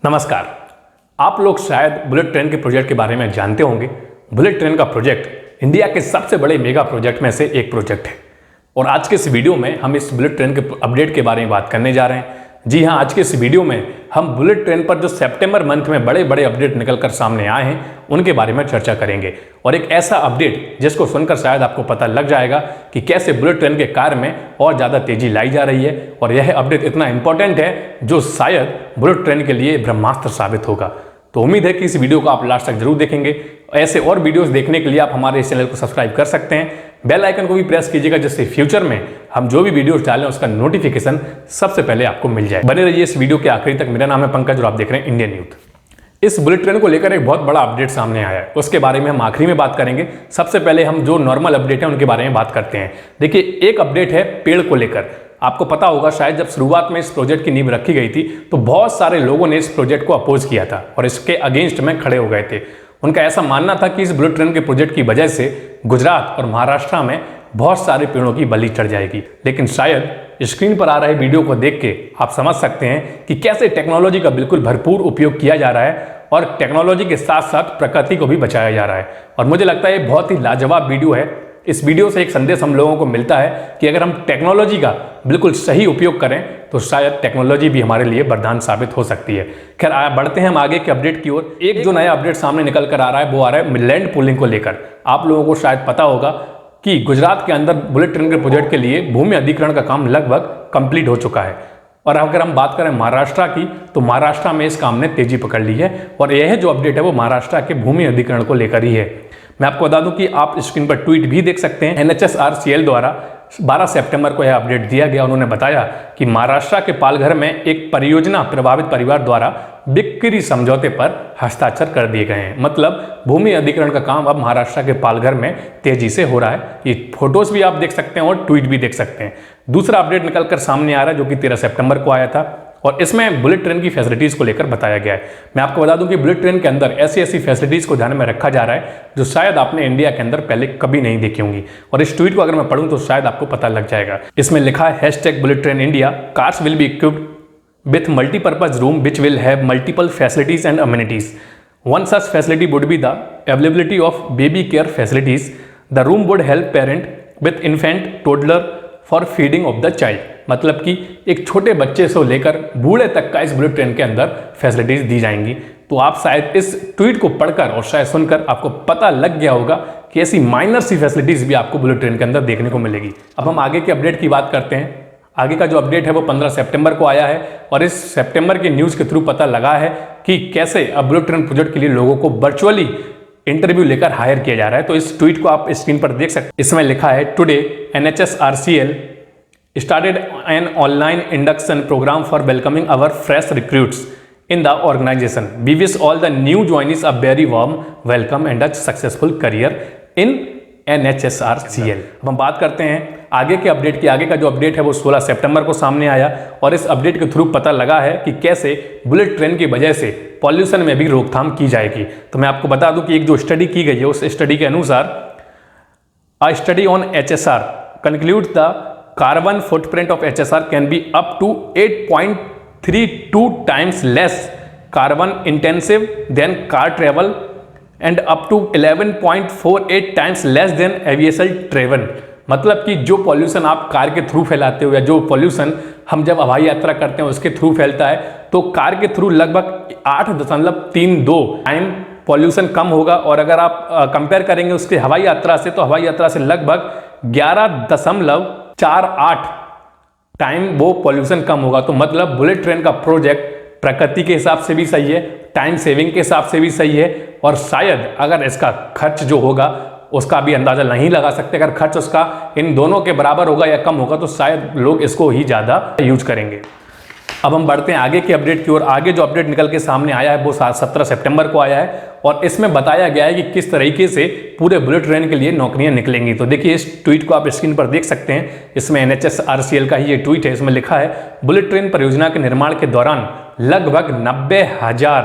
नमस्कार। आप लोग शायद बुलेट ट्रेन के प्रोजेक्ट के बारे में जानते होंगे। बुलेट ट्रेन का प्रोजेक्ट इंडिया के सबसे बड़े मेगा प्रोजेक्ट में से एक प्रोजेक्ट है और आज के इस वीडियो में हम इस बुलेट ट्रेन के अपडेट के बारे में बात करने जा रहे हैं। जी हाँ, आज के इस वीडियो में हम बुलेट ट्रेन पर जो सितंबर मंथ में बड़े बड़े अपडेट निकलकर सामने आए हैं उनके बारे में चर्चा करेंगे और एक ऐसा अपडेट जिसको सुनकर शायद आपको पता लग जाएगा कि कैसे बुलेट ट्रेन के कार्य में और ज़्यादा तेजी लाई जा रही है और यह अपडेट इतना इंपॉर्टेंट है जो शायद बुलेट ट्रेन के लिए ब्रह्मास्त्र साबित होगा। तो उम्मीद है कि इस वीडियो को आप लास्ट तक जरूर देखेंगे। ऐसे और वीडियोस देखने के लिए आप हमारे इस चैनल को सब्सक्राइब कर सकते हैं, बेल आइकन को भी प्रेस कीजिएगा जिससे फ्यूचर में हम जो भी वीडियोस डालें उसका नोटिफिकेशन सबसे पहले आपको मिल जाए। बने रहिए इस वीडियो के आखिरी तक। मेरा नाम है पंकज और आप देख रहे हैं इंडियन यूथ। इस बुलेट ट्रेन को लेकर एक बहुत बड़ा अपडेट सामने आया है, उसके बारे में हम आखिरी में बात करेंगे। सबसे पहले हम जो नॉर्मल अपडेट है उनके बारे में बात करते हैं। देखिए, एक अपडेट है पेड़ को लेकर। आपको पता होगा शायद जब शुरुआत में इस प्रोजेक्ट की नींव रखी गई थी तो बहुत सारे लोगों ने इस प्रोजेक्ट को अपोज किया था और इसके अगेंस्ट में खड़े हो गए थे। उनका ऐसा मानना था कि इस बुलेट ट्रेन के प्रोजेक्ट की वजह से गुजरात और महाराष्ट्र में बहुत सारे पेड़ों की बलि चढ़ जाएगी। लेकिन शायद स्क्रीन पर आ रहे वीडियो को देख के आप समझ सकते हैं कि कैसे टेक्नोलॉजी का बिल्कुल भरपूर उपयोग किया जा रहा है और टेक्नोलॉजी के साथ साथ प्रकृति को भी बचाया जा रहा है। और मुझे लगता है ये बहुत ही लाजवाब वीडियो है। इस वीडियो से एक संदेश हम लोगों को मिलता है कि अगर हम टेक्नोलॉजी का बिल्कुल सही उपयोग करें तो शायद टेक्नोलॉजी भी हमारे लिए वरदान साबित हो सकती है। खैर, बढ़ते हैं हम आगे के अपडेट की ओर। एक जो नया अपडेट सामने निकल कर आ रहा है वो आ रहा है लैंड पूलिंग को लेकर। आप लोगों को शायद पता होगा कि गुजरात के अंदर बुलेट ट्रेन के प्रोजेक्ट के लिए भूमि अधिग्रहण का काम लगभग कंप्लीट हो चुका है। और अगर हम बात करें महाराष्ट्र की तो महाराष्ट्र में इस काम ने तेजी पकड़ ली है और यह जो अपडेट है वो महाराष्ट्र के भूमि अधिग्रहण को लेकर ही है। मैं आपको बता दूं कि आप स्क्रीन पर ट्वीट भी देख सकते हैं। NHSRCL द्वारा 12 सितंबर को यह अपडेट दिया गया। उन्होंने बताया कि महाराष्ट्र के पालघर में एक परियोजना प्रभावित परिवार द्वारा बिक्री समझौते पर हस्ताक्षर कर दिए गए हैं। मतलब भूमि अधिग्रहण का काम अब महाराष्ट्र के पालघर में तेजी से हो रहा है। ये फोटोज भी आप देख सकते हैं और ट्वीट भी देख सकते हैं। दूसरा अपडेट निकलकर सामने आ रहा है जो कि 13 सितंबर को आया था और इसमें बुलेट ट्रेन की फैसिलिटीज को लेकर बताया गया है। मैं आपको बता दूं कि बुलेट ट्रेन के अंदर ऐसी फैसिलिटीज को ध्यान में रखा जा रहा है जो शायद आपने इंडिया के अंदर पहले कभी नहीं देखी होंगी और इस ट्वीट को अगर मैं पढ़ूं तो शायद आपको पता लग जाएगा। इसमें लिखा है #bullet train India cars will be equipped with multi-purpose room which will have multiple facilities and amenities. One such facility would be the availability of baby care facilities. The room would help parent with infant, toddler for feeding of the child. मतलब कि एक छोटे बच्चे से लेकर बूढ़े तक का इस बुलेट ट्रेन के अंदर फैसिलिटीज दी जाएंगी। तो आप शायद इस ट्वीट को पढ़कर और शायद सुनकर आपको पता लग गया होगा कि ऐसी माइनर सी फैसिलिटीज भी आपको बुलेट ट्रेन के अंदर देखने को मिलेगी। अब हम आगे के अपडेट की बात करते हैं। आगे का जो अपडेट है वो 15 सितंबर को आया है और इस सितंबर के न्यूज़ के थ्रू पता लगा है कि कैसे अब बुलेट ट्रेन प्रोजेक्ट के लिए लोगों को वर्चुअली इंटरव्यू लेकर हायर किया जा रहा है। तो इस ट्वीट को आप स्क्रीन पर देख सकते हैं। इसमें लिखा है today NHSRCL started an online induction program for welcoming our fresh recruits in the organization. We wish all the new joinees a very warm welcome and a successful career in NHSRCL। अब हम बात करते हैं आगे के update की। आगे का जो अपडेट है वो 16 सितंबर को सामने आया और इस अपडेट के थ्रू पता लगा है कि कैसे बुलेट ट्रेन की वजह से पॉल्यूशन में भी रोकथाम की जाएगी। तो मैं आपको बता दूं कि एक जो स्टडी की गई है उस स्टडी के अनुसार a study on HSR concludes the carbon footprint of HSR can be up to 8.32 times less carbon intensive than car travel and up to 11.48 times less than aviation travel. मतलब कि जो pollution आप car के through फैलाते हो या जो pollution हम जब हवाई यात्रा करते हैं उसके थ्रू फैलता है तो कार के थ्रू लगभग 8.32 टाइम पॉल्यूशन कम होगा। और अगर आप कंपेयर करेंगे उसके हवाई यात्रा से तो हवाई यात्रा से लगभग 11.48 टाइम वो पॉल्यूशन कम होगा। तो मतलब बुलेट ट्रेन का प्रोजेक्ट प्रकृति के हिसाब से भी सही है, टाइम सेविंग के हिसाब से भी सही है और शायद अगर इसका खर्च जो होगा उसका भी अंदाजा नहीं लगा सकते। अगर खर्च उसका इन दोनों के बराबर होगा या कम होगा तो शायद लोग इसको ही ज़्यादा यूज करेंगे। अब हम बढ़ते हैं आगे के अपडेट की ओर। आगे जो अपडेट निकल के सामने आया है वो 17 सितंबर को आया है और इसमें बताया गया है कि किस तरीके से पूरे बुलेट ट्रेन के लिए नौकरियां निकलेंगी। तो देखिए, इस ट्वीट को आप स्क्रीन पर देख सकते हैं। इसमें NHSRCL का ही ये ट्वीट है। इसमें लिखा है बुलेट ट्रेन परियोजना के निर्माण के दौरान लगभग 90,000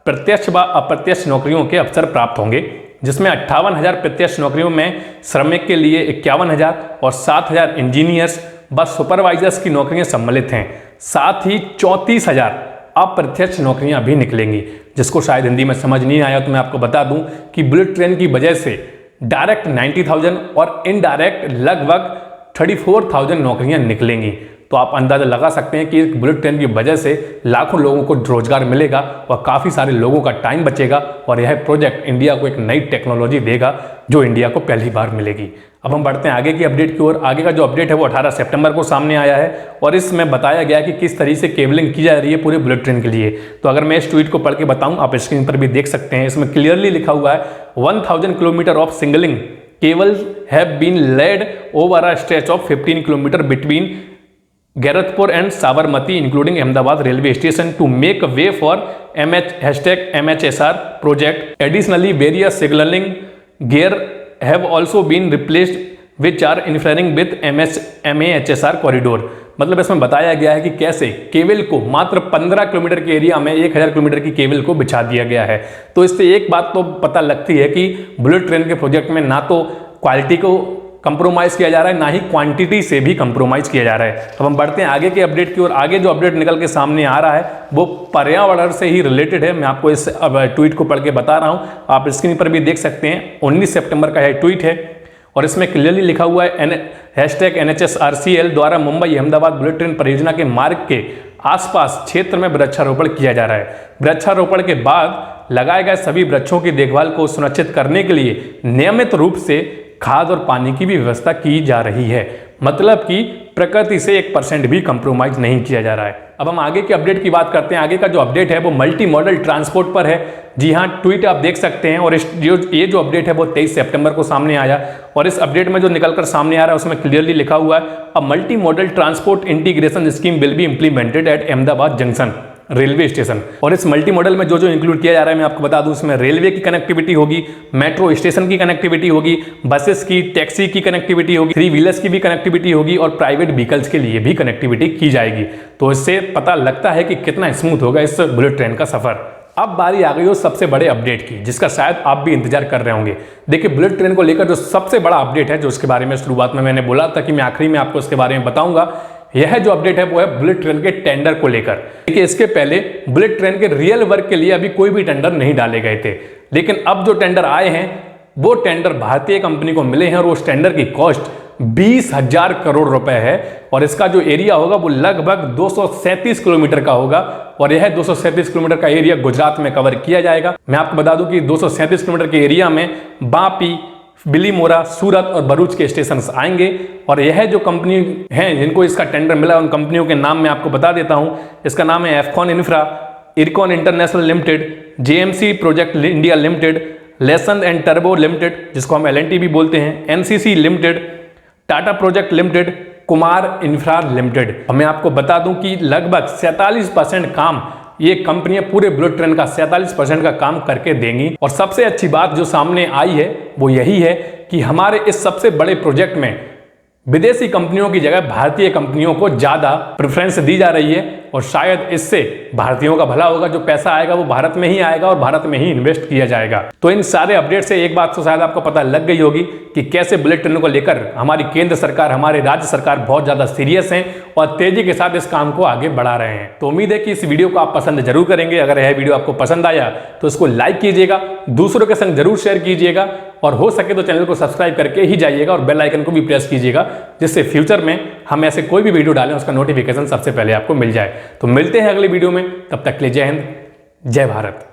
प्रत्यक्ष व अप्रत्यक्ष नौकरियों के अवसर प्राप्त होंगे, जिसमें 58,000 प्रत्यक्ष नौकरियों में श्रमिक के लिए 51,000 और 7,000 इंजीनियर्स व सुपरवाइजर्स की नौकरियां सम्मिलित हैं। साथ ही 34,000 अप्रत्यक्ष नौकरियां भी निकलेंगी, जिसको शायद हिंदी में समझ नहीं आया तो मैं आपको बता दूं कि बुलेट ट्रेन की वजह से डायरेक्ट 90,000 और इनडायरेक्ट लगभग 34,000 नौकरियां निकलेंगी। तो आप अंदाजा लगा सकते हैं कि इस बुलेट ट्रेन की वजह से लाखों लोगों को रोजगार मिलेगा और काफ़ी सारे लोगों का टाइम बचेगा और यह प्रोजेक्ट इंडिया को एक नई टेक्नोलॉजी देगा जो इंडिया को पहली बार मिलेगी। अब हम बढ़ते हैं आगे की अपडेट की ओर। आगे का जो अपडेट है वो 18 सितंबर को सामने आया है और इसमें बताया गया है कि किस तरीके से केबलिंग की जा रही है पूरे बुलेट ट्रेन के लिए। तो अगर मैं इस ट्वीट को पढ़ के बताऊं, आप स्क्रीन पर भी देख सकते हैं, इसमें क्लियरली लिखा हुआ है 1000 kilometre of singling cables have been laid over a stretch of 15 km between Garatpur and Sabarmati, including Ahmedabad railway station, to make way for #MHSR project. Additionally, various signaling gear have also been replaced, which are interfering with MHSR corridor. मतलब इसमें बताया गया है कि कैसे cable को मात्र 15 kilometre के एरिया में 1000 किलोमीटर की केबल को बिछा दिया गया है। तो इससे एक बात तो पता लगती है कि बुलेट ट्रेन के प्रोजेक्ट में ना तो क्वालिटी को कंप्रोमाइज किया जा रहा है, ना ही क्वांटिटी से भी कंप्रोमाइज किया जा रहा है। अब हम बढ़ते हैं आगे के अपडेट की ओर। आगे जो अपडेट निकल के सामने आ रहा है वो पर्यावरण से ही रिलेटेड है। मैं आपको इस ट्वीट को पढ़ के बता रहा हूं, आप स्क्रीन पर भी देख सकते हैं। 19 सितंबर का यह ट्वीट है और इसमें क्लियरली लिखा हुआ है #NHSRCL द्वारा मुंबई अहमदाबाद बुलेट ट्रेन परियोजना के मार्ग के आसपास क्षेत्र में वृक्षारोपण किया जा रहा है। वृक्षारोपण के बाद लगाए गए सभी वृक्षों की देखभाल को सुनिश्चित करने के लिए नियमित रूप से खाद और पानी की भी व्यवस्था की जा रही है। मतलब कि प्रकृति से 1% भी कंप्रोमाइज नहीं किया जा रहा है। अब हम आगे के अपडेट की बात करते हैं। आगे का जो अपडेट है वो मल्टी मॉडल ट्रांसपोर्ट पर है। जी हाँ, ट्वीट आप देख सकते हैं और ये जो अपडेट है वो 23 सितंबर को सामने आया और इस अपडेट में जो निकलकर सामने आ रहा है उसमें क्लियरली लिखा हुआ है a multi modal transport integration scheme will be implemented at Ahmedabad junction railway station. और इस मल्टी मॉडल में जो इंक्लूड किया जा रहा है मैं आपको बता दूं, इसमें रेलवे की कनेक्टिविटी होगी, मेट्रो स्टेशन की कनेक्टिविटी होगी, बसेस की, टैक्सी की कनेक्टिविटी होगी, 3 व्हीलर्स की भी कनेक्टिविटी होगी और प्राइवेट व्हीकल्स के लिए भी कनेक्टिविटी की जाएगी। तो इससे पता लगता है कि कितना स्मूथ होगा इस बुलेट ट्रेन का सफर। अब बारी आ गई हो सबसे बड़े अपडेट की, जिसका शायद आप भी इंतजार कर रहे होंगे। देखिए, बुलेट ट्रेन को लेकर जो सबसे बड़ा अपडेट है, जो उसके बारे में शुरुआत में मैंने बोला था कि मैं आखिरी में आपको इसके बारे में बताऊंगा, यह जो अपडेट है वो है बुलेट ट्रेन के टेंडर को लेकर। देखिए, इसके पहले बुलेट ट्रेन के रियल वर्क के लिए अभी कोई भी टेंडर नहीं डाले गए थे, लेकिन अब जो टेंडर आए हैं वो टेंडर भारतीय कंपनी को मिले हैं और उस टेंडर की कॉस्ट 20,000 करोड़ रुपए है और इसका जो एरिया होगा वो लगभग 237 किलोमीटर का होगा और यह 237 किलोमीटर का एरिया गुजरात में कवर किया जाएगा। मैं आपको बता दूं कि 237 किलोमीटर के एरिया में बापी, बिलीमोरा, सूरत और भरूच के स्टेशन आएंगे और यह जो कंपनी हैं जिनको इसका टेंडर मिला उन कंपनियों के नाम मैं आपको बता देता हूं। इसका नाम है Afcons infra, Ircon international limited, JMC project India limited, Larsen and टर्बो लिमिटेड जिसको हम LNT भी बोलते हैं, NCC limited, Tata project limited, Kumar infra limited. मैं आपको बता दूं कि लगभग 47% काम ये कंपनियां पूरे बुलेट ट्रेन का 47% का काम करके देंगी। और सबसे अच्छी बात जो सामने आई है वो यही है कि हमारे इस सबसे बड़े प्रोजेक्ट में विदेशी कंपनियों की जगह भारतीय कंपनियों को ज्यादा प्रेफरेंस दी जा रही है और शायद इससे भारतीयों का भला होगा। जो पैसा आएगा वो भारत में ही आएगा और भारत में ही इन्वेस्ट किया जाएगा। तो इन सारे अपडेट से एक बात तो शायद आपको पता लग गई होगी कि कैसे बुलेट ट्रेन को लेकर हमारी केंद्र सरकार, हमारे राज्य सरकार बहुत ज्यादा सीरियस हैं और तेजी के साथ इस काम को आगे बढ़ा रहे हैं। तो उम्मीद है कि इस वीडियो को आप पसंद जरूर करेंगे। अगर यह वीडियो आपको पसंद आया तो इसको लाइक कीजिएगा, दूसरों के संग जरूर शेयर कीजिएगा और हो सके तो चैनल को सब्सक्राइब करके ही जाइएगा और बेल आइकन को भी प्रेस कीजिएगा, जिससे फ्यूचर में हम ऐसे कोई भी वीडियो डालें उसका नोटिफिकेशन सबसे पहले आपको मिल जाए। तो मिलते हैं अगले वीडियो में, तब तक के लिए जय हिंद, जय भारत।